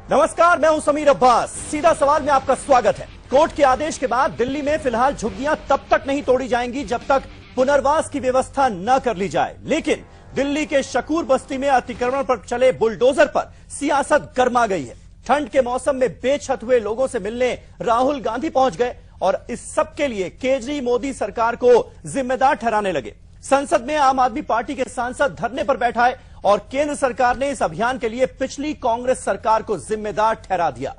नमस्कार, मैं हूं समीर अब्बास। सीधा सवाल में आपका स्वागत है। कोर्ट के आदेश के बाद दिल्ली में फिलहाल झुग्गियां तब तक नहीं तोड़ी जाएंगी जब तक पुनर्वास की व्यवस्था न कर ली जाए। लेकिन दिल्ली के शकूर बस्ती में अतिक्रमण पर चले बुलडोजर पर सियासत गर्मा गई है। ठंड के मौसम में बेछत हुए लोगों से मिलने राहुल गांधी पहुंच गए और इस सब के लिए केजरी मोदी सरकार को जिम्मेदार ठहराने लगे। संसद में आम आदमी पार्टी के सांसद धरने पर बैठा है और केंद्र सरकार ने इस अभियान के लिए पिछली कांग्रेस सरकार को जिम्मेदार ठहरा दिया।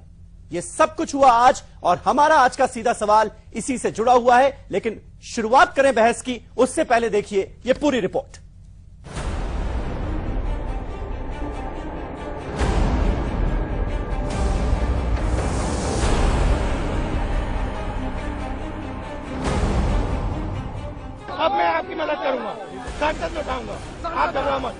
ये सब कुछ हुआ आज और हमारा आज का सीधा सवाल इसी से जुड़ा हुआ है। लेकिन शुरुआत करें बहस की, उससे पहले देखिए ये पूरी रिपोर्ट। अब मैं आपकी मदद करूंगा, सांसद लौटाऊंगा, आप घबराओ मत,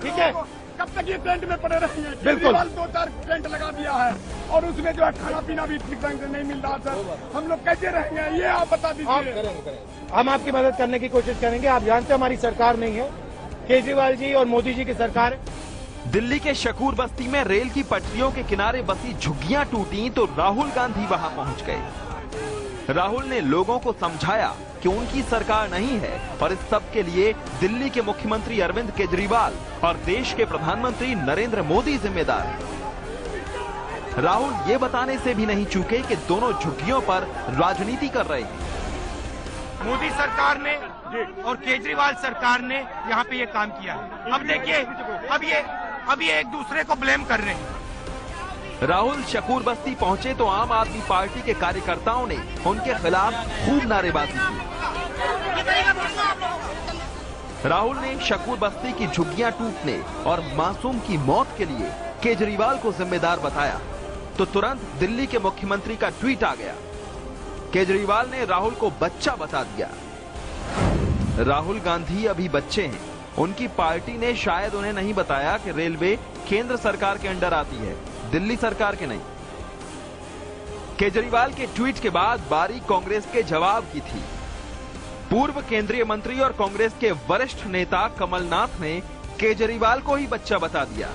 ठीक है? कब तक ये टेंट में पड़े रहेंगे? बिल्कुल। 2-4 टेंट लगा दिया है और उसमें जो है खाना पीना भी ठीक ढंग से नहीं मिल रहा सर। हम लोग कैसे रहेंगे ये आप बता दीजिए। हम आपकी मदद करने की कोशिश करेंगे। आप जानते हैं हमारी सरकार नहीं है, केजरीवाल जी और मोदी जी की सरकार है। दिल्ली के शकूर बस्ती में रेल की पटरियों के किनारे बसी झुग्गियां टूटी तो राहुल गांधी वहां पहुंच गए। राहुल ने लोगों को समझाया कि उनकी सरकार नहीं है और इस सब के लिए दिल्ली के मुख्यमंत्री अरविंद केजरीवाल और देश के प्रधानमंत्री नरेंद्र मोदी जिम्मेदार हैं। राहुल ये बताने से भी नहीं चूके कि दोनों झुग्गियों पर राजनीति कर रहे हैं। मोदी सरकार ने और केजरीवाल सरकार ने यहाँ पे ये काम किया है। अब देखिए, अब ये एक दूसरे को ब्लेम कर रहे हैं। राहुल शकूर बस्ती पहुंचे तो आम आदमी पार्टी के कार्यकर्ताओं ने उनके खिलाफ खूब नारेबाजी की। राहुल ने शकूर बस्ती की झुग्गियां टूटने और मासूम की मौत के लिए केजरीवाल को जिम्मेदार बताया तो तुरंत दिल्ली के मुख्यमंत्री का ट्वीट आ गया। केजरीवाल ने राहुल को बच्चा बता दिया। राहुल गांधी अभी बच्चे हैं। उनकी पार्टी ने शायद उन्हें नहीं बताया कि रेलवे केंद्र सरकार के अंडर आती है, दिल्ली सरकार के नहीं। केजरीवाल के ट्वीट के बाद बारी कांग्रेस के जवाब की थी। पूर्व केंद्रीय मंत्री और कांग्रेस के वरिष्ठ नेता कमलनाथ ने केजरीवाल को ही बच्चा बता दिया।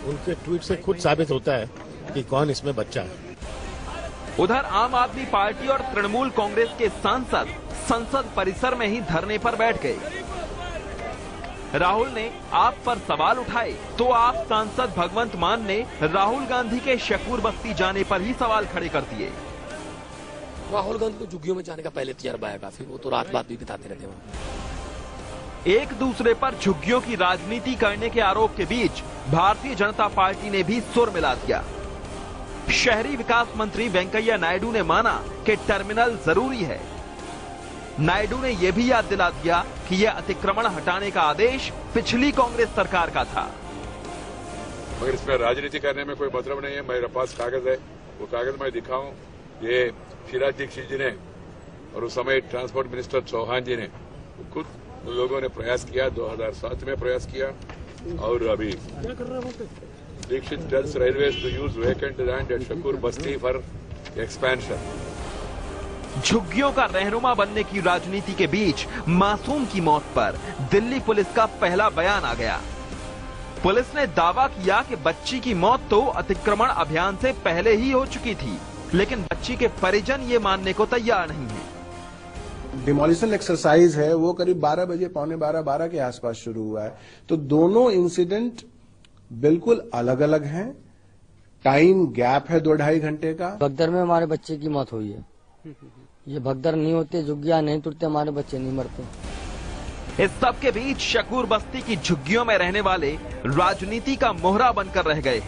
उनके ट्वीट से खुद साबित होता है कि कौन इसमें बच्चा है। उधर आम आदमी पार्टी और तृणमूल कांग्रेस के सांसद संसद परिसर में ही धरने पर बैठ गए। राहुल ने आप पर सवाल उठाए तो आप सांसद भगवंत मान ने राहुल गांधी के शकूर बस्ती जाने पर ही सवाल खड़े कर दिए। राहुल गांधी को झुग्गियों में जाने का पहले तजर्बा है काफी, वो तो रात भी बिताते रहते हैं। एक दूसरे पर झुग्गियों की राजनीति करने के आरोप के बीच भारतीय जनता पार्टी ने भी सुर मिला दिया। शहरी विकास मंत्री वेंकैया नायडू ने माना कि टर्मिनल जरूरी है। नायडू ने यह भी याद दिला दिया कि यह अतिक्रमण हटाने का आदेश पिछली कांग्रेस सरकार का था। मगर इसमें राजनीति करने में कोई मतलब नहीं है। मेरे पास कागज है, वो कागज मैं दिखाऊं। ये शिराज दीक्षित जी ने और उस समय ट्रांसपोर्ट मिनिस्टर चौहान जी ने खुद लोगों ने प्रयास किया, 2007 में प्रयास किया। और अभी Dikshit tells railways to use vacant land at Shakur Basti for expansion. झुग्गियों का रहनुमा बनने की राजनीति के बीच मासूम की मौत पर दिल्ली पुलिस का पहला बयान आ गया। पुलिस ने दावा किया कि बच्ची की मौत तो अतिक्रमण अभियान से पहले ही हो चुकी थी, लेकिन बच्ची के परिजन ये मानने को तैयार नहीं है। डिमोलिशन एक्सरसाइज है वो करीब 12 बजे, पौने 12 के आसपास शुरू हुआ है। तो दोनों इंसिडेंट बिल्कुल अलग अलग हैं। टाइम गैप है 2-2.5 घंटे का। भगदड़ में हमारे बच्चे की मौत हुई है। ये भगदड़ नहीं होते, झुग्गियां नहीं टूटते, हमारे बच्चे नहीं मरते। इस सब के बीच शकूर बस्ती की झुग्गियों में रहने वाले राजनीति का मोहरा बनकर रह गए।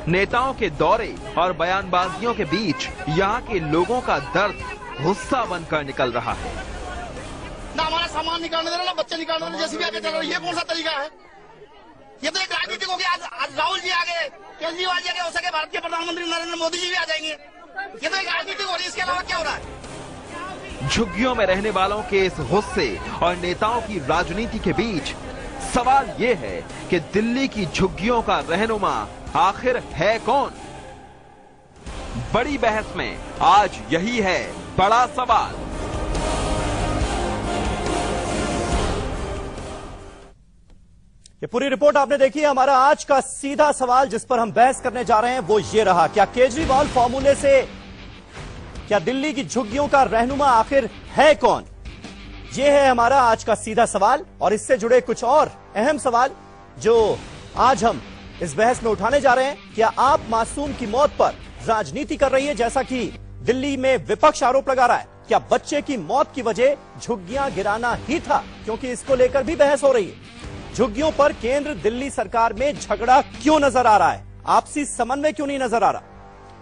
नेताओं के दौरे और बयानबाजियों के बीच यहाँ के लोगों का दर्द गुस्सा बनकर निकल रहा है। ना हमारा सामान निकालने दे रहा, ना बच्चे निकालने दे रहा, जैसे भी आगे चल रहा है। ये कौन सा तरीका है? ये तो एक राजनीतिक हो गया। आज राहुल जी आगे, केजरीवाल जी आगे, हो सके भारत के प्रधानमंत्री नरेंद्र मोदी जी भी आ जाएंगे। ये तो एक राजनीतिक हो रही है, इसके अलावा क्या हो रहा है? झुग्गियों में रहने वालों के इस गुस्से और नेताओं की राजनीति के बीच सवाल ये है कि दिल्ली की झुग्गियों का रहनुमा आखिर है कौन? बड़ी बहस में आज यही है बड़ा सवाल। ये पूरी रिपोर्ट आपने देखी है। हमारा आज का सीधा सवाल जिस पर हम बहस करने जा रहे हैं वो ये रहा, क्या केजरीवाल फॉर्मूले से क्या दिल्ली की झुग्गियों का रहनुमा आखिर है कौन? ये है हमारा आज का सीधा सवाल और इससे जुड़े कुछ और अहम सवाल जो आज हम इस बहस में उठाने जा रहे हैं। क्या आप मासूम की मौत पर राजनीति कर रही है, जैसा कि दिल्ली में विपक्ष आरोप लगा रहा है? क्या बच्चे की मौत की वजह झुग्गियां गिराना ही था? क्योंकि इसको लेकर भी बहस हो रही है। झुग्गियों पर केंद्र दिल्ली सरकार में झगड़ा क्यों नजर आ रहा है? आपसी समन्वय क्यों नहीं नजर आ रहा?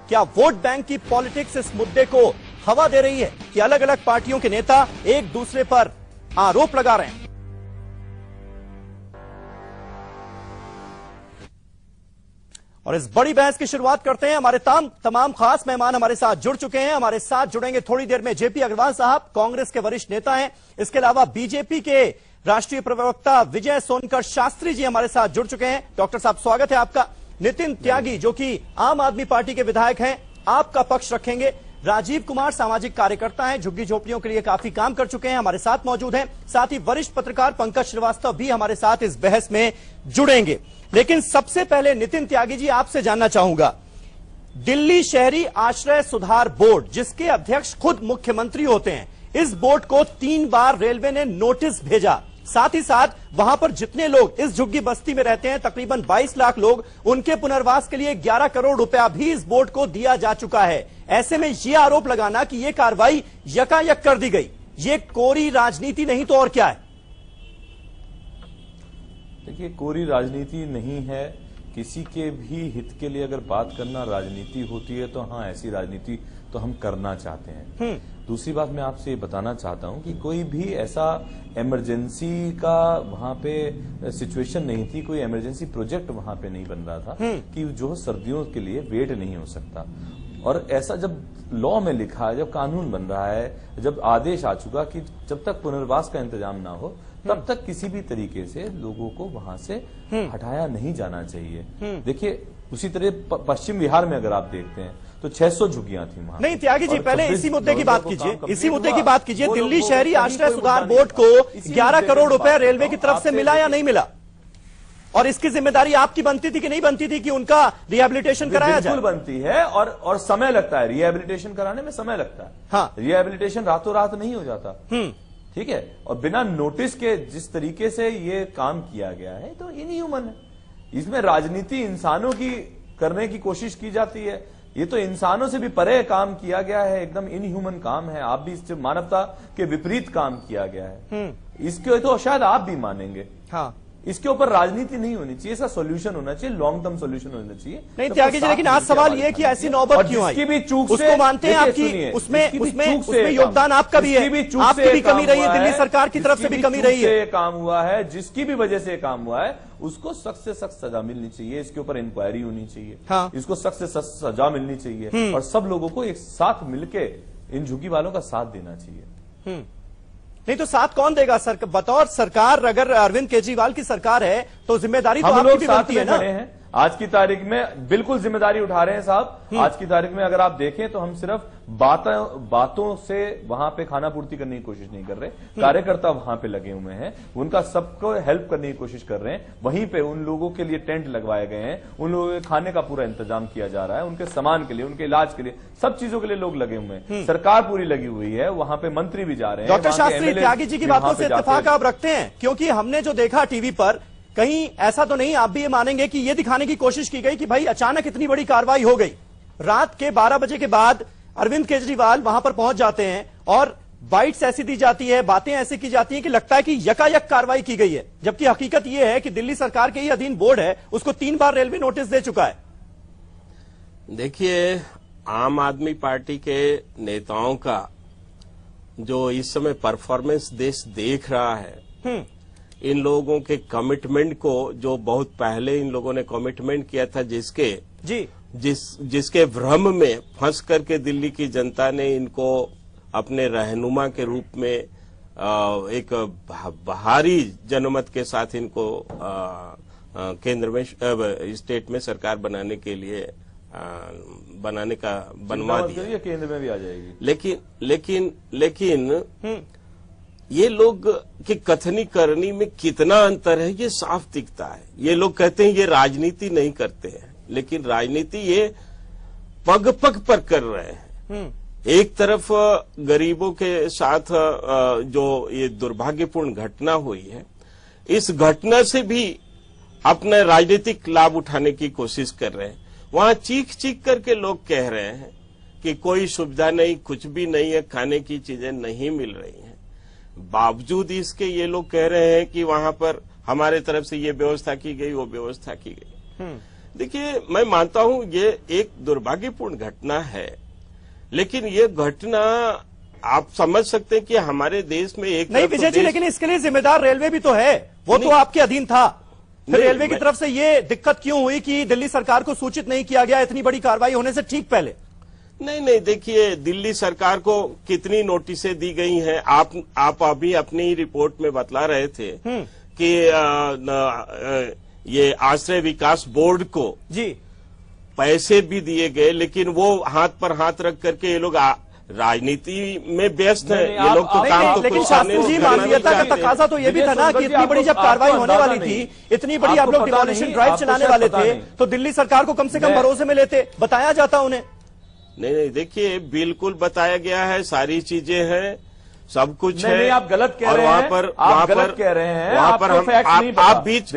क्या वोट बैंक की पॉलिटिक्स इस मुद्दे को हवा दे रही है कि अलग अलग पार्टियों के नेता एक दूसरे पर आरोप लगा रहे हैं? और इस बड़ी बहस की शुरुआत करते हैं। हमारे तमाम खास मेहमान हमारे साथ जुड़ चुके हैं। हमारे साथ जुड़ेंगे थोड़ी देर में जेपी अग्रवाल साहब, कांग्रेस के वरिष्ठ नेता हैं। इसके अलावा बीजेपी के राष्ट्रीय प्रवक्ता विजय सोनकर शास्त्री जी हमारे साथ जुड़ चुके हैं। डॉक्टर साहब, स्वागत है आपका। नितिन त्यागी जो कि आम आदमी पार्टी के विधायक हैं, आपका पक्ष रखेंगे। राजीव कुमार सामाजिक कार्यकर्ता हैं, झुग्गी झोपड़ियों के लिए काफी काम कर चुके हैं, हमारे साथ मौजूद हैं। साथ ही वरिष्ठ पत्रकार पंकज श्रीवास्तव भी हमारे साथ इस बहस में जुड़ेंगे। लेकिन सबसे पहले नितिन त्यागी जी, आपसे जानना चाहूंगा, दिल्ली शहरी आश्रय सुधार बोर्ड जिसके अध्यक्ष खुद मुख्यमंत्री होते हैं, इस बोर्ड को 3 बार रेलवे ने नोटिस भेजा। साथ ही साथ वहां पर जितने लोग इस झुग्गी बस्ती में रहते हैं, तकरीबन 22 लाख लोग, उनके पुनर्वास के लिए 11 करोड़ रुपया भी इस बोर्ड को दिया जा चुका है। ऐसे में यह आरोप लगाना कि यह कार्रवाई यकायक कर दी गई, ये कोरी राजनीति नहीं तो और क्या है? देखिए, कोरी राजनीति नहीं है। किसी के भी हित के लिए अगर बात करना राजनीति होती है तो हाँ, ऐसी राजनीति तो हम करना चाहते हैं। दूसरी बात मैं आपसे ये बताना चाहता हूं कि कोई भी ऐसा इमरजेंसी का वहां पे सिचुएशन नहीं थी, कोई इमरजेंसी प्रोजेक्ट वहां पे नहीं बन रहा था कि जो सर्दियों के लिए वेट नहीं हो सकता। और ऐसा जब लॉ में लिखा है, जब कानून बन रहा है, जब आदेश आ चुका कि जब तक पुनर्वास का इंतजाम ना हो तब तक किसी भी तरीके से लोगों को वहां से हटाया नहीं जाना चाहिए। देखिए, उसी तरह पश्चिम बिहार में अगर आप देखते हैं तो 600 झुग्गियां थी वहां। नहीं त्यागी जी, पहले इसी मुद्दे की बात कीजिए, इसी मुद्दे की बात कीजिए। दिल्ली शहरी आश्रय सुधार बोर्ड को 11 करोड़ रुपए रेलवे की तरफ से मिला या नहीं मिला? और इसकी जिम्मेदारी आपकी बनती थी कि नहीं बनती थी कि उनका रिहेबिलिटेशन कराया जाए? बिल्कुल बनती है और समय लगता है, रिहेबिलिटेशन कराने में समय लगता है। हाँ, रिहेबिलिटेशन रातों रात नहीं हो जाता। ठीक है, और बिना नोटिस के जिस तरीके से ये काम किया गया है तो इनह्यूमन है। इसमें राजनीति इंसानों की करने की कोशिश की जाती है, ये तो इंसानों से भी परे काम किया गया है, एकदम इनह्यूमन काम है। आप भी इससे मानवता के विपरीत काम किया गया है, इसके तो शायद आप भी मानेंगे। हाँ, इसके ऊपर राजनीति नहीं होनी चाहिए, इसका सॉल्यूशन होना चाहिए, लॉन्ग टर्म सॉल्यूशन होना चाहिए। नहीं त्यागी जी, लेकिन आज सवाल ये कि ऐसी नौबत क्यों आई? भी चूक उसको मानते हैं आपकी, उसमें योगदान आपका भी है, आपकी भी कमी रही है, दिल्ली सरकार की तरफ से भी कमी रही है। काम हुआ है, जिसकी भी वजह से काम हुआ है उसको सख्त से सख्त सजा मिलनी चाहिए, इसके ऊपर इंक्वायरी होनी चाहिए। हाँ, इसको सख्त से सख्त सजा मिलनी चाहिए और सब लोगों को एक साथ मिलके इन झुग्गी वालों का साथ देना चाहिए। नहीं तो साथ कौन देगा? बतौर सरकार, अगर अरविंद केजरीवाल की सरकार है तो जिम्मेदारी तो आपकी भी बनती है ना। आज की तारीख में बिल्कुल जिम्मेदारी उठा रहे हैं साहब। आज की तारीख में अगर आप देखें तो हम सिर्फ बातों से वहां पे खाना पूर्ति करने की कोशिश नहीं कर रहे, कार्यकर्ता वहां पे लगे हुए हैं, उनका सबको हेल्प करने की कोशिश कर रहे हैं। वहीं पे उन लोगों के लिए टेंट लगवाए गए हैं, उन लोगों के खाने का पूरा इंतजाम किया जा रहा है, उनके सामान के लिए, उनके इलाज के लिए, सब चीजों के लिए लोग लगे हुए हैं। सरकार पूरी लगी हुई है, वहां पे मंत्री भी जा रहे हैं। डॉक्टर शास्त्री, त्यागी जी की बातों से इत्तेफाक आप रखते हैं? क्योंकि हमने जो देखा टीवी पर, कहीं ऐसा तो नहीं आप भी ये मानेंगे कि ये दिखाने की कोशिश की गई कि भाई अचानक इतनी बड़ी कार्रवाई हो गई? रात के 12 बजे के बाद अरविंद केजरीवाल वहां पर पहुंच जाते हैं और बाइट्स ऐसी दी जाती है, बातें ऐसी की जाती हैं कि लगता है कि यकायक कार्रवाई की गई है, जबकि हकीकत यह है कि दिल्ली सरकार के ही अधीन बोर्ड है, उसको 3 बार रेलवे नोटिस दे चुका है। देखिए, आम आदमी पार्टी के नेताओं का जो इस समय परफॉर्मेंस देश देख रहा है, इन लोगों के कमिटमेंट को, जो बहुत पहले इन लोगों ने कमिटमेंट किया था, जिसके भ्रम में फंस करके दिल्ली की जनता ने इनको अपने रहनुमा के रूप में एक भारी जनमत के साथ इनको केंद्र में, स्टेट में सरकार बनाने के लिए बनवा दिया। केंद्र में भी आ जाएगी। लेकिन ये लोग की कथनी करनी में कितना अंतर है ये साफ दिखता है। ये लोग कहते हैं ये राजनीति नहीं करते हैं, लेकिन राजनीति ये पग पग पर कर रहे हैं। एक तरफ गरीबों के साथ जो ये दुर्भाग्यपूर्ण घटना हुई है, इस घटना से भी अपने राजनीतिक लाभ उठाने की कोशिश कर रहे हैं। वहां चीख चीख करके लोग कह रहे हैं कि कोई सुविधा नहीं, कुछ भी नहीं है, खाने की चीजें नहीं मिल रही हैं। बावजूद इसके ये लोग कह रहे हैं कि वहां पर हमारे तरफ से ये व्यवस्था की गई, वो व्यवस्था की गई। देखिए, मैं मानता हूं ये एक दुर्भाग्यपूर्ण घटना है, लेकिन ये घटना आप समझ सकते हैं कि हमारे देश में एक नहीं विजय जी, लेकिन इसके लिए जिम्मेदार रेलवे भी तो है, वो तो आपके अधीन था। फिर रेलवे की तरफ से ये दिक्कत क्यों हुई कि दिल्ली सरकार को सूचित नहीं किया गया इतनी बड़ी कार्रवाई होने से ठीक पहले? नहीं, देखिए, दिल्ली सरकार को कितनी नोटिसें दी गई हैं। आप अभी अपनी रिपोर्ट में बतला रहे थे कि ये आश्रय विकास बोर्ड को जी पैसे भी दिए गए, लेकिन वो हाथ पर हाथ रख करके ये लोग राजनीति में व्यस्त है। ये लोग तो काम तो लेकिन शास्त्री जी, मानवीयता का तकाजा तो ये भी था ना कि इतनी बड़ी जब कार्रवाई होने वाली थी, इतनी बड़ी आप लोग डिमोलिशन ड्राइव चलाने वाले थे, तो दिल्ली सरकार को कम से कम भरोसे में लेते, बताया जाता उन्हें। नहीं, देखिए, बिल्कुल बताया गया है, सारी चीजें हैं, सब कुछ है। नहीं, आप गलत कह रहे हैं। वहाँ पर आप बीच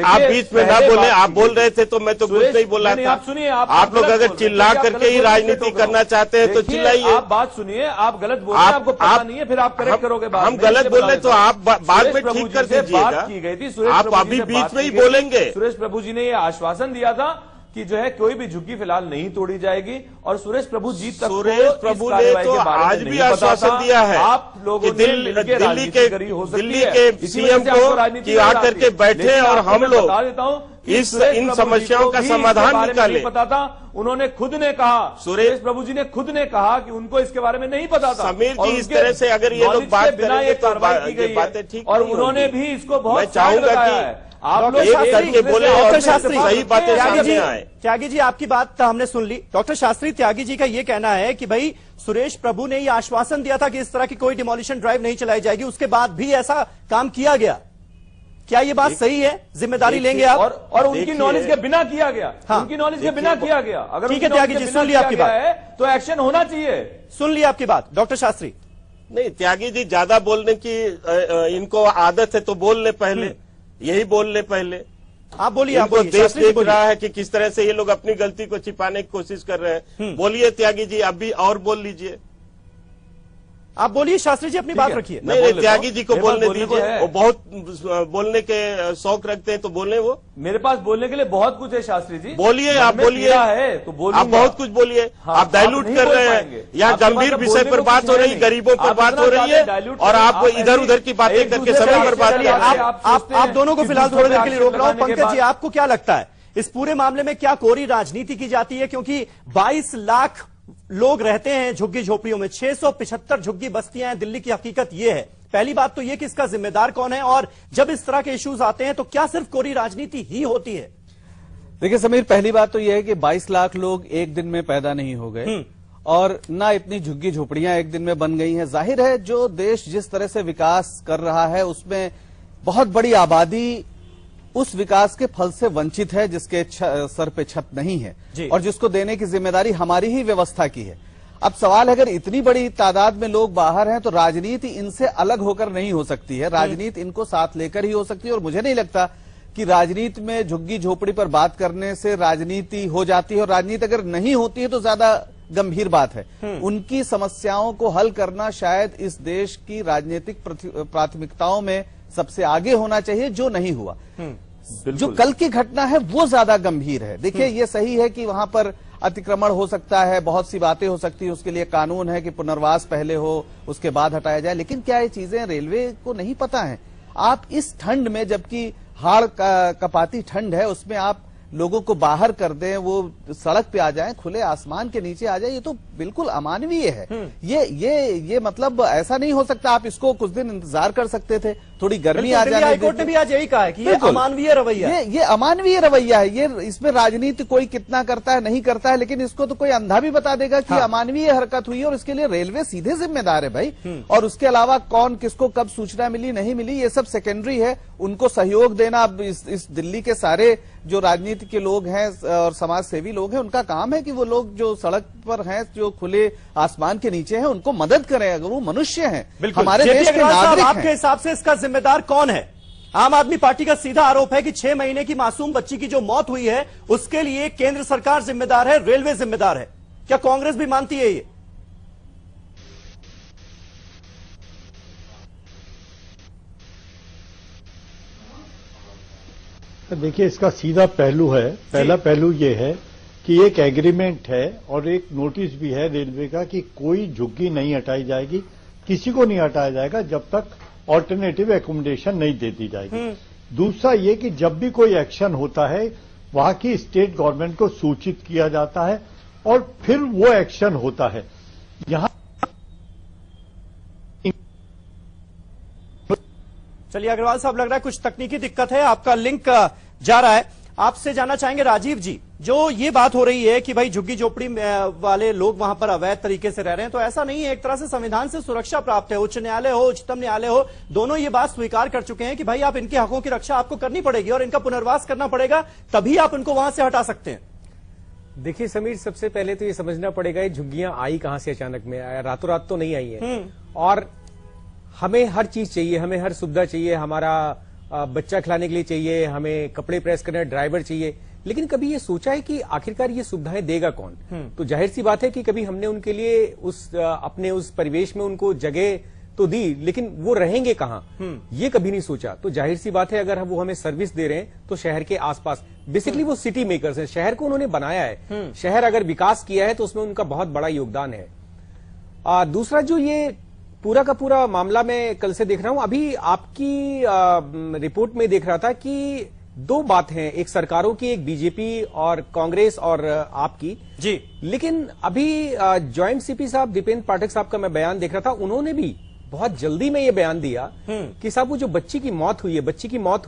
में ना बोले। आप बोल रहे थे तो मैं तो कुछ नहीं बोला था। आप सुनिए, आप लोग अगर चिल्ला करके ही राजनीति करना चाहते हैं तो चिल्लाइए। आप बात सुनिए, आप गलत बोल रहे हैं, आपको पता नहीं है, फिर आप करेक्ट करोगे। हम गलत बोल रहे तो आप बाद में ठीक कर दीजिएगा। आप अभी बीच में ही बोलेंगे। सुरेश प्रभु जी ने ये आश्वासन दिया था कि जो है कोई भी झुग्गी फिलहाल नहीं तोड़ी जाएगी, और सुरेश प्रभु जी तक सुरेश प्रभु ने तो आज भी आश्वासन दिया है। आप लोगों ने दिल्ली के सीएम को कि आकर के बैठे और हम लोग इन समस्याओं का समाधान निकाले। पता था, उन्होंने खुद ने कहा, सुरेश प्रभु जी ने खुद ने कहा कि उनको इसके बारे में नहीं पता था। समीर जी, इस तरह से अगर ये लोग बात करेंगे तो बातें ठीक, और उन्होंने भी इसको बहुत मैं चाहूंगा कि आप लोग करके बोले और सही बातें सामने आए। त्यागी जी, आपकी बात हमने सुन ली। डॉक्टर शास्त्री, त्यागी जी का ये कहना है कि भाई सुरेश प्रभु ने ये आश्वासन दिया था कि इस तरह की कोई डिमोलिशन ड्राइव नहीं चलाई जाएगी, उसके बाद भी ऐसा काम किया गया। क्या ये बात सही है? जिम्मेदारी लेंगे आप? और उनकी नॉलेज के बिना किया गया। हाँ, उनकी नॉलेज के बिना किया गया। अगर ठीक है त्यागी जी, सुन लिया आपकी बात, तो एक्शन होना चाहिए। सुन लिया आपकी बात। डॉक्टर शास्त्री, नहीं, त्यागी जी ज्यादा बोलने की इनको आदत है, तो बोल ले पहले, यही बोल ले पहले। आप बोलिए। आपको देश देख रहा है कि किस तरह से ये लोग अपनी गलती को छिपाने की कोशिश कर रहे हैं। बोलिए त्यागी जी, अभी और बोल लीजिए। आप बोलिए शास्त्री जी, अपनी बात रखिए। नहीं, त्यागी जी को बोलने दीजिए, वो बहुत बोलने के शौक रखते हैं, तो बोले वो। मेरे पास बोलने के लिए बहुत कुछ है शास्त्री जी। बोलिए, आप बोलिए, आप बहुत कुछ बोलिए। आप डाइल्यूट कर रहे हैं। यहाँ गंभीर विषय पर बात हो रही, गरीबों पर बात हो रही है, और आप इधर उधर की बातें करके समय पर बात कर रहे हैं। आप दोनों को फिलहाल थोड़ी देर के लिए रोक रहा हूं। पंकज जी, आपको क्या लगता है इस पूरे मामले में क्या कोरी राजनीति की जाती है? क्योंकि 22 लाख लोग रहते हैं झुग्गी झोपड़ियों में, 675 झुग्गी बस्तियां हैं दिल्ली की। हकीकत यह है। पहली बात तो यह कि इसका जिम्मेदार कौन है, और जब इस तरह के इश्यूज आते हैं तो क्या सिर्फ कोरी राजनीति ही होती है? देखिए समीर, पहली बात तो यह है कि 22 लाख लोग एक दिन में पैदा नहीं हो गए, और ना इतनी झुग्गी झोपड़ियां एक दिन में बन गई हैं। जाहिर है, जो देश जिस तरह से विकास कर रहा है उसमें बहुत बड़ी आबादी उस विकास के फल से वंचित है जिसके सर पे छत नहीं है, और जिसको देने की जिम्मेदारी हमारी ही व्यवस्था की है। अब सवाल है, अगर इतनी बड़ी तादाद में लोग बाहर हैं तो राजनीति इनसे अलग होकर नहीं हो सकती है। राजनीति इनको साथ लेकर ही हो सकती है, और मुझे नहीं लगता कि राजनीति में झुग्गी झोपड़ी पर बात करने से राजनीति हो जाती है। और राजनीति अगर नहीं होती है तो ज्यादा गंभीर बात है। उनकी समस्याओं को हल करना शायद इस देश की राजनीतिक प्राथमिकताओं में सबसे आगे होना चाहिए, जो नहीं हुआ। जो कल की घटना है वो ज्यादा गंभीर है। देखिए, ये सही है कि वहां पर अतिक्रमण हो सकता है, बहुत सी बातें हो सकती है, उसके लिए कानून है कि पुनर्वास पहले हो, उसके बाद हटाया जाए। लेकिन क्या ये चीजें रेलवे को नहीं पता है? आप इस ठंड में, जबकि हाड़ कपाती ठंड है, उसमें आप लोगों को बाहर कर दें, वो सड़क पे आ जाएं, खुले आसमान के नीचे आ जाए, ये तो बिल्कुल अमानवीय है। ये मतलब ऐसा नहीं हो सकता। आप इसको कुछ दिन इंतजार कर सकते थे, थोड़ी गर्मी आ जाए। हाईकोर्ट ने भी आज यही कहा है कि ये अमानवीय रवैया है। ये अमानवीय रवैया है। ये इसमें राजनीति कोई कितना करता है नहीं करता है, लेकिन इसको तो कोई अंधा भी बता देगा कि अमानवीय हरकत हुई है और इसके लिए रेलवे सीधे जिम्मेदार है भाई। और उसके अलावा कौन किसको कब सूचना मिली नहीं मिली ये सब सेकेंडरी है। उनको सहयोग देना अब इस दिल्ली के सारे जो राजनीति के लोग हैं और समाज सेवी लोग हैं, उनका काम है कि वो लोग जो सड़क पर हैं, जो खुले आसमान के नीचे हैं, उनको मदद करें। अगर वो मनुष्य हैं, हमारे देश के नागरिक हैं। आपके हिसाब से इसका जिम्मेदार कौन है? आम आदमी पार्टी का सीधा आरोप है कि 6 महीने की मासूम बच्ची की जो मौत हुई है उसके लिए केंद्र सरकार जिम्मेदार है, रेलवे जिम्मेदार है। क्या कांग्रेस भी मानती है ये? देखिए, इसका सीधा पहलू है। पहला पहलू ये है कि एक एग्रीमेंट है और एक नोटिस भी है रेलवे का कि कोई झुग्गी नहीं हटाई जाएगी, किसी को नहीं हटाया जाएगा जब तक ऑल्टरनेटिव एकोमोडेशन नहीं दे दी जाएगी। दूसरा ये कि जब भी कोई एक्शन होता है वहां की स्टेट गवर्नमेंट को सूचित किया जाता है और फिर वो एक्शन होता है। यहां चलिए अग्रवाल साहब, लग रहा है कुछ तकनीकी दिक्कत है, आपका लिंक जा रहा है। आपसे जानना चाहेंगे राजीव जी, जो ये बात हो रही है कि भाई झुग्गी झोपड़ी वाले लोग वहां पर अवैध तरीके से रह रहे हैं, तो ऐसा नहीं है, एक तरह से संविधान से सुरक्षा प्राप्त है। उच्च न्यायालय हो, उच्चतम न्यायालय हो, दोनों ये बात स्वीकार कर चुके हैं कि भाई आप इनके हकों की रक्षा आपको करनी पड़ेगी और इनका पुनर्वास करना पड़ेगा, तभी आप उनको वहां से हटा सकते हैं। देखिए समीर, सबसे पहले तो ये समझना पड़ेगा ये झुग्गियां आई कहां से अचानक में, रातों रात तो नहीं आई है। और हमें हर चीज चाहिए, हमें हर सुविधा चाहिए, हमारा बच्चा खिलाने के लिए चाहिए, हमें कपड़े प्रेस करने ड्राइवर चाहिए, लेकिन कभी ये सोचा है कि आखिरकार ये सुविधाएं देगा कौन? तो जाहिर सी बात है कि कभी हमने उनके लिए अपने उस परिवेश में उनको जगह तो दी, लेकिन वो रहेंगे कहां ये कभी नहीं सोचा। तो जाहिर सी बात है अगर वो हमें सर्विस दे रहे हैं तो शहर के आसपास, बेसिकली वो सिटी मेकर्स हैं, शहर को उन्होंने बनाया है। शहर अगर विकास किया है तो उसमें उनका बहुत बड़ा योगदान है। दूसरा जो ये पूरा का पूरा मामला मैं कल से देख रहा हूं, अभी आपकी रिपोर्ट में देख रहा था कि दो बात हैं, एक सरकारों की, एक बीजेपी और कांग्रेस और आपकी जी। लेकिन अभी जॉइंट सीपी साहब दीपेंद्र पाठक साहब का मैं बयान देख रहा था, उन्होंने भी बहुत जल्दी में ये बयान दिया कि साहब वो जो बच्ची की मौत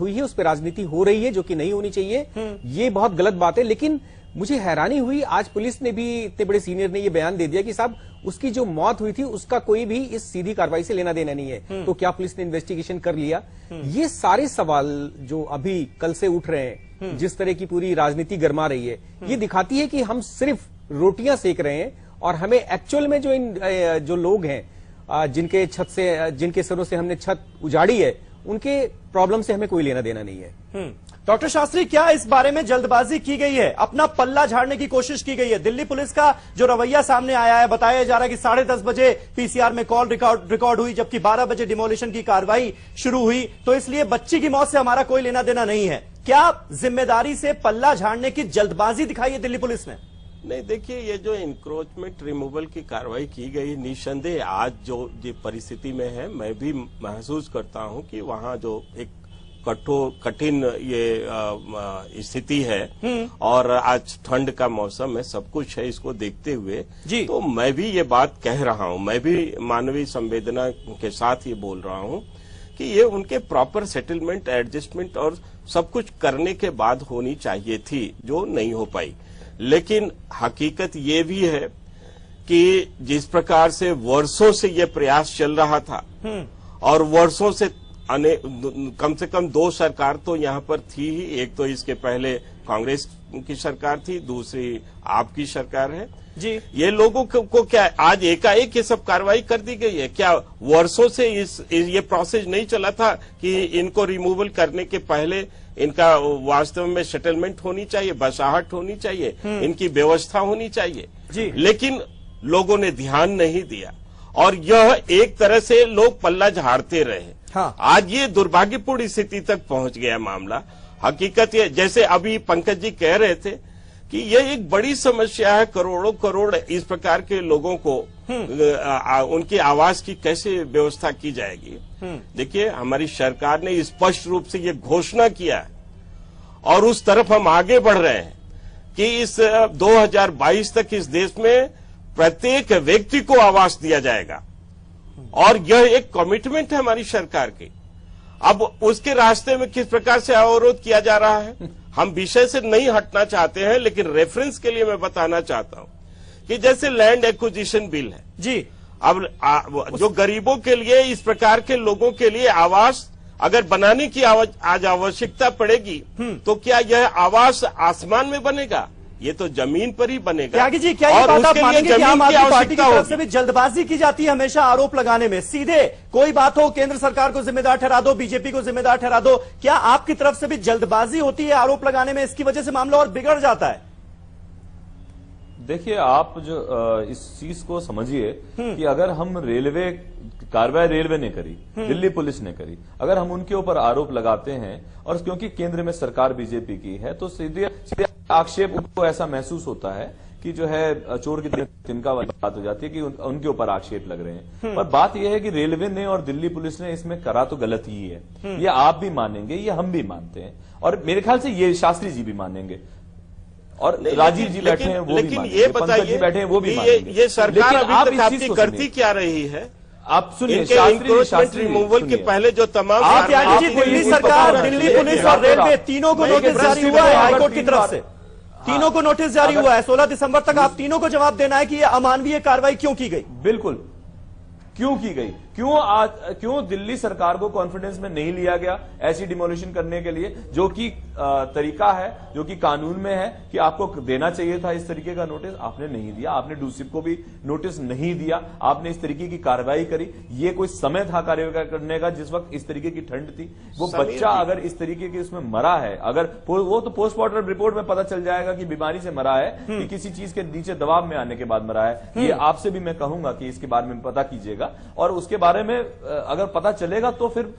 हुई है उस पर राजनीति हो रही है, जो कि नहीं होनी चाहिए, ये बहुत गलत बात है। लेकिन मुझे हैरानी हुई, आज पुलिस ने भी, इतने बड़े सीनियर ने ये बयान दे दिया कि साहब उसकी जो मौत हुई थी उसका कोई भी इस सीधी कार्रवाई से लेना देना नहीं है। तो क्या पुलिस ने इन्वेस्टिगेशन कर लिया? ये सारे सवाल जो अभी कल से उठ रहे हैं, जिस तरह की पूरी राजनीति गरमा रही है, ये दिखाती है कि हम सिर्फ रोटियां सेक रहे हैं और हमें एक्चुअल में जो लोग हैं जिनके जिनके सरों से हमने छत उजाड़ी है, उनके प्रॉब्लम से हमें कोई लेना देना नहीं है। डॉक्टर शास्त्री, क्या इस बारे में जल्दबाजी की गई है, अपना पल्ला झाड़ने की कोशिश की गई है? दिल्ली पुलिस का जो रवैया सामने आया है, बताया जा रहा है कि 10:30 बजे पीसीआर में कॉल रिकॉर्ड हुई, जबकि 12 बजे डिमोलिशन की कार्रवाई शुरू हुई, तो इसलिए बच्ची की मौत से हमारा कोई लेना देना नहीं है। क्या जिम्मेदारी से पल्ला झाड़ने की जल्दबाजी दिखाई है दिल्ली पुलिस ने? नहीं, देखिए, ये जो इंक्रोचमेंट रिमूवल की कार्रवाई की गई, निसंदेह आज जो परिस्थिति में है, मैं भी महसूस करता हूं कि वहां जो एक कठिन ये स्थिति है और आज ठंड का मौसम है, सब कुछ है, इसको देखते हुए तो मैं भी ये बात कह रहा हूं, मैं भी मानवीय संवेदना के साथ ये बोल रहा हूं कि ये उनके प्रॉपर सेटलमेंट, एडजस्टमेंट और सब कुछ करने के बाद होनी चाहिए थी, जो नहीं हो पाई। लेकिन हकीकत ये भी है कि जिस प्रकार से वर्षों से ये प्रयास चल रहा था और वर्षों से कम से कम 2 सरकार तो यहाँ पर थी ही, एक तो इसके पहले कांग्रेस की सरकार थी, दूसरी आपकी सरकार है जी। ये लोगों को क्या आज एकाएक ये सब कार्रवाई कर दी गई है? क्या वर्षों से ये प्रोसेस नहीं चला था कि इनको रिमूवल करने के पहले इनका वास्तव में सेटलमेंट होनी चाहिए, बसाहट होनी चाहिए, इनकी व्यवस्था होनी चाहिए जी। लेकिन लोगों ने ध्यान नहीं दिया और यह एक तरह से लोग पल्ला झाड़ते रहे। हाँ। आज ये दुर्भाग्यपूर्ण स्थिति तक पहुंच गया मामला। हकीकत ये, जैसे अभी पंकज जी कह रहे थे कि यह एक बड़ी समस्या है, करोड़ों करोड़ इस प्रकार के लोगों को उनकी आवाज की कैसे व्यवस्था की जाएगी। देखिए, हमारी सरकार ने स्पष्ट रूप से ये घोषणा किया है और उस तरफ हम आगे बढ़ रहे हैं कि इस 2022 तक इस देश में प्रत्येक व्यक्ति को आवास दिया जाएगा, और यह एक कमिटमेंट है हमारी सरकार की। अब उसके रास्ते में किस प्रकार से अवरोध किया जा रहा है, हम विषय से नहीं हटना चाहते हैं, लेकिन रेफरेंस के लिए मैं बताना चाहता हूं कि जैसे लैंड एक्विजिशन बिल है जी, अब जो गरीबों के लिए, इस प्रकार के लोगों के लिए आवास अगर बनाने की आज आवश्यकता पड़ेगी, तो क्या यह आवास आसमान में बनेगा? ये तो जमीन पर ही बनेगा। त्यागी जी, क्या ये बात आप मानेंगे कि आम आदमी पार्टी की तरफ से भी जल्दबाजी की जाती है हमेशा आरोप लगाने में? सीधे कोई बात हो केंद्र सरकार को जिम्मेदार ठहरा दो, बीजेपी को जिम्मेदार ठहरा दो, क्या आपकी तरफ से भी जल्दबाजी होती है आरोप लगाने में? इसकी वजह से मामला और बिगड़ जाता है? देखिए, आप जो इस चीज को समझिए कि अगर हम रेलवे कार्रवाई रेलवे ने करी, दिल्ली पुलिस ने करी, अगर हम उनके ऊपर आरोप लगाते हैं, और क्योंकि केंद्र में सरकार बीजेपी की है, तो सीधे आक्षेप उनको ऐसा महसूस होता है कि जो है चोर की तिनका वाली बात हो जाती है कि उनके ऊपर आक्षेप लग रहे हैं। पर बात यह है कि रेलवे ने और दिल्ली पुलिस ने इसमें करा तो गलत ही है, ये आप भी मानेंगे, ये हम भी मानते हैं, और मेरे ख्याल से ये शास्त्री जी भी मानेंगे, और राजीव जी बैठे हैं वो भी मानेंगे, ये बताइए बैठे हैं वो भी मानेंगे। ये सरकार अभी तक आपकी करती क्या रही है? आप सुनिए, शास्त्री रिमूवल के पहले जो तमाम दिल्ली सरकार, दिल्ली पुलिस और रेलवे तीनों को नोटिस जारी हुआ है हाईकोर्ट की तरफ से, तीनों को नोटिस जारी हुआ है। 16 दिसंबर तक आप तीनों को जवाब देना है कि ये अमानवीय कार्रवाई क्यों की गई। बिल्कुल, क्यों की गई, क्यों दिल्ली सरकार को कॉन्फिडेंस में नहीं लिया गया ऐसी डिमोलिशन करने के लिए, जो कि तरीका है, जो कि कानून में है कि आपको देना चाहिए था इस तरीके का नोटिस, आपने नहीं दिया। आपने डूसिप को भी नोटिस नहीं दिया, आपने इस तरीके की कार्रवाई करी। ये कोई समय था कार्रवाई करने का जिस वक्त इस तरीके की ठंड थी? वो बच्चा अगर इस तरीके के उसमें मरा है, अगर वो तो पोस्टमार्टम रिपोर्ट में पता चल जाएगा कि बीमारी से मरा है कि किसी चीज के नीचे दबाव में आने के बाद मरा है। ये आपसे भी मैं कहूंगा कि इसके बारे में पता कीजिएगा, और उसके बारे में अगर पता चलेगा तो फिर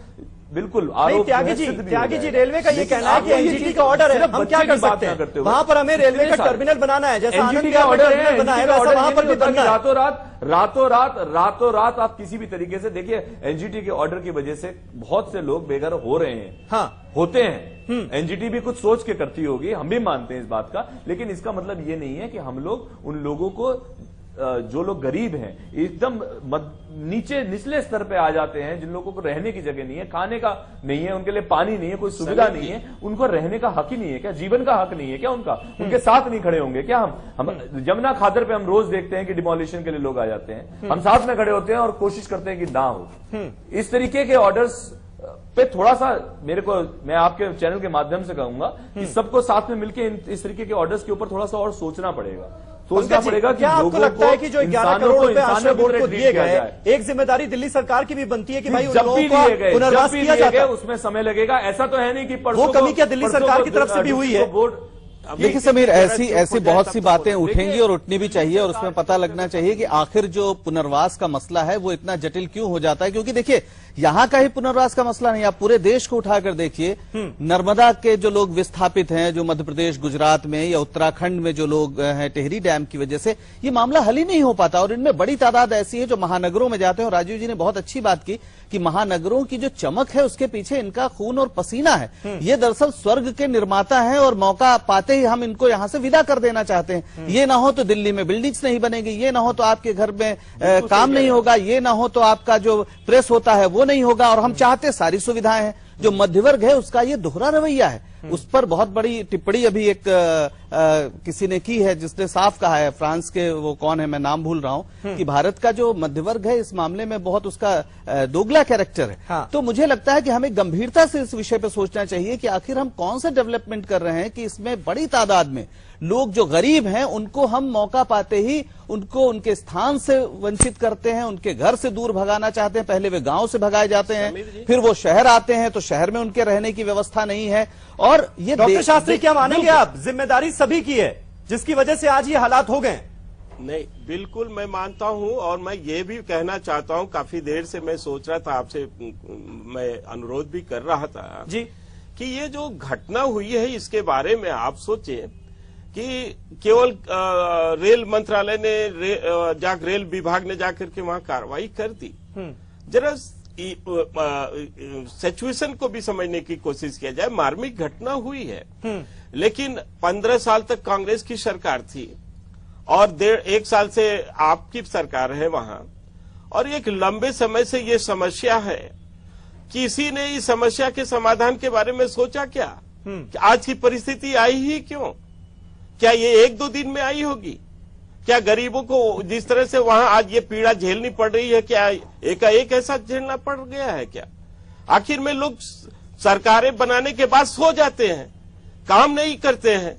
बिल्कुल आरोप। त्यागी जी, रेलवे का ये कहना है कि एनजीटी का ऑर्डर है, हम क्या कर सकते हैं? वहां पर हमें रेलवे का टर्मिनल बनाना है, जैसा आनंद का टर्मिनल बना है वैसा वहां पर भी बनना है। रातों रात आप किसी भी तरीके से देखिए, एनजीटी के ऑर्डर की वजह से बहुत से लोग बेघर हो रहे हैं। हाँ, होते हैं। एनजीटी भी कुछ सोच के करती होगी, हम भी मानते हैं इस बात का, लेकिन इसका मतलब ये नहीं है कि हम लोग उन लोगों को, जो लोग गरीब हैं, एकदम निचले स्तर पे आ जाते हैं, जिन लोगों को रहने की जगह नहीं है, खाने का नहीं है, उनके लिए पानी नहीं है, कोई सुविधा नहीं है, उनको रहने का हक ही नहीं है क्या? जीवन का हक नहीं है क्या उनका? उनके साथ नहीं खड़े होंगे क्या? हम जमुना खादर पे हम रोज देखते हैं कि डिमोलिशन के लिए लोग आ जाते हैं, हम साथ में खड़े होते हैं और कोशिश करते हैं कि ना हो। इस तरीके के ऑर्डर्स पे थोड़ा सा मैं आपके चैनल के माध्यम से कहूंगा कि सबको साथ में मिलकर इस तरीके के ऑर्डर्स के ऊपर थोड़ा सा और सोचना पड़ेगा, सोचना पड़ेगा कि आपको लगता है कि जो 11 करोड़ रुपए आश्रय बोर्ड को दिए गए, एक जिम्मेदारी दिल्ली सरकार की भी बनती है कि भाई उन लोगों को पुनर्वास किया जाता है, उसमें समय लगेगा। ऐसा तो है नहीं कि वो कमी क्या दिल्ली सरकार की तरफ से भी हुई है? देखिए समीर, ऐसी बहुत सी बातें उठेंगी और उठनी भी चाहिए, और उसमें पता लगना चाहिए कि आखिर जो पुनर्वास का मसला है वो इतना जटिल क्यों हो जाता है। क्योंकि देखिए, यहाँ का ही पुनर्वास का मसला नहीं, आप पूरे देश को उठाकर देखिए। नर्मदा के जो लोग विस्थापित हैं, जो मध्य प्रदेश, गुजरात में या उत्तराखंड में जो लोग हैं टिहरी डैम की वजह से, ये मामला हल ही नहीं हो पाता। और इनमें बड़ी तादाद ऐसी है जो महानगरों में जाते हैं, और राजीव जी ने बहुत अच्छी बात की कि महानगरों की जो चमक है उसके पीछे इनका खून और पसीना है। ये दरअसल स्वर्ग के निर्माता हैं, और मौका पाते ही हम इनको यहां से विदा कर देना चाहते हैं। ये ना हो तो दिल्ली में बिल्डिंग्स नहीं बनेगी, ये ना हो तो आपके घर में काम नहीं होगा, ये ना हो तो आपका जो प्रेस होता है वो नहीं होगा, और हम चाहते सारी सुविधाएं हैं। जो मध्यवर्ग है उसका ये दोहरा रवैया है। उस पर बहुत बड़ी टिप्पणी अभी एक किसी ने की है, जिसने साफ कहा है, फ्रांस के वो कौन है मैं नाम भूल रहा हूं, कि भारत का जो मध्यवर्ग है इस मामले में बहुत उसका दोगला कैरेक्टर है। हाँ। तो मुझे लगता है कि हमें गंभीरता से इस विषय पर सोचना चाहिए कि आखिर हम कौन सा डेवलपमेंट कर रहे हैं कि इसमें बड़ी तादाद में लोग जो गरीब हैं उनको हम मौका पाते ही उनको उनके स्थान से वंचित करते हैं, उनके घर से दूर भगाना चाहते हैं। पहले वे गांव से भगाए जाते हैं, फिर वो शहर आते हैं तो शहर में उनके रहने की व्यवस्था नहीं है। और ये डॉक्टर शास्त्री क्या मानेंगे आप, जिम्मेदारी सभी की है जिसकी वजह से आज ये हालात हो गए? नहीं, बिल्कुल मैं मानता हूं, और मैं ये भी कहना चाहता हूं, काफी देर से मैं सोच रहा था आपसे, मैं अनुरोध भी कर रहा था जी, कि ये जो घटना हुई है इसके बारे में आप सोचें कि केवल रेल मंत्रालय ने रेल विभाग ने जाकर के वहां कार्रवाई कर दी। जरा सिचुएशन को भी समझने की कोशिश किया जाए। मार्मिक घटना हुई है, लेकिन 15 साल तक कांग्रेस की सरकार थी और 1.5 साल से आपकी सरकार है वहां, और एक लंबे समय से ये समस्या है। किसी ने इस समस्या के समाधान के बारे में सोचा क्या? आज की परिस्थिति आई ही क्यों? क्या ये 1-2 दिन में आई होगी? क्या गरीबों को जिस तरह से वहां आज ये पीड़ा झेलनी पड़ रही है, क्या एकाएक ऐसा झेलना पड़ गया है क्या? आखिर में लोग सरकारें बनाने के बाद सो जाते हैं, काम नहीं करते हैं।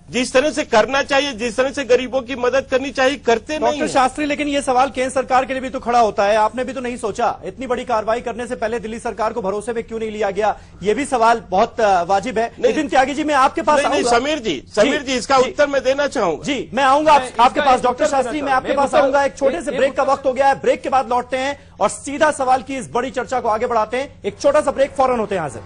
जिस तरह से करना चाहिए, जिस तरह से गरीबों की मदद करनी चाहिए, करते नहीं। डॉक्टर शास्त्री, लेकिन ये सवाल केंद्र सरकार के लिए भी तो खड़ा होता है। आपने भी तो नहीं सोचा, इतनी बड़ी कार्रवाई करने से पहले दिल्ली सरकार को भरोसे में क्यों नहीं लिया गया? ये भी सवाल बहुत वाजिब है। लेकिन त्यागी जी, मैं आपके पास आऊंगा। समीर जी इसका उत्तर मैं देना चाहूंगा। जी, मैं आऊंगा आपके पास। डॉक्टर शास्त्री, मैं आपके पास आऊंगा। एक छोटे से ब्रेक का वक्त हो गया है, ब्रेक के बाद लौटते हैं और सीधा सवाल की इस बड़ी चर्चा को आगे बढ़ाते हैं। एक छोटा सा ब्रेक, फौरन होते हैं हाजिर।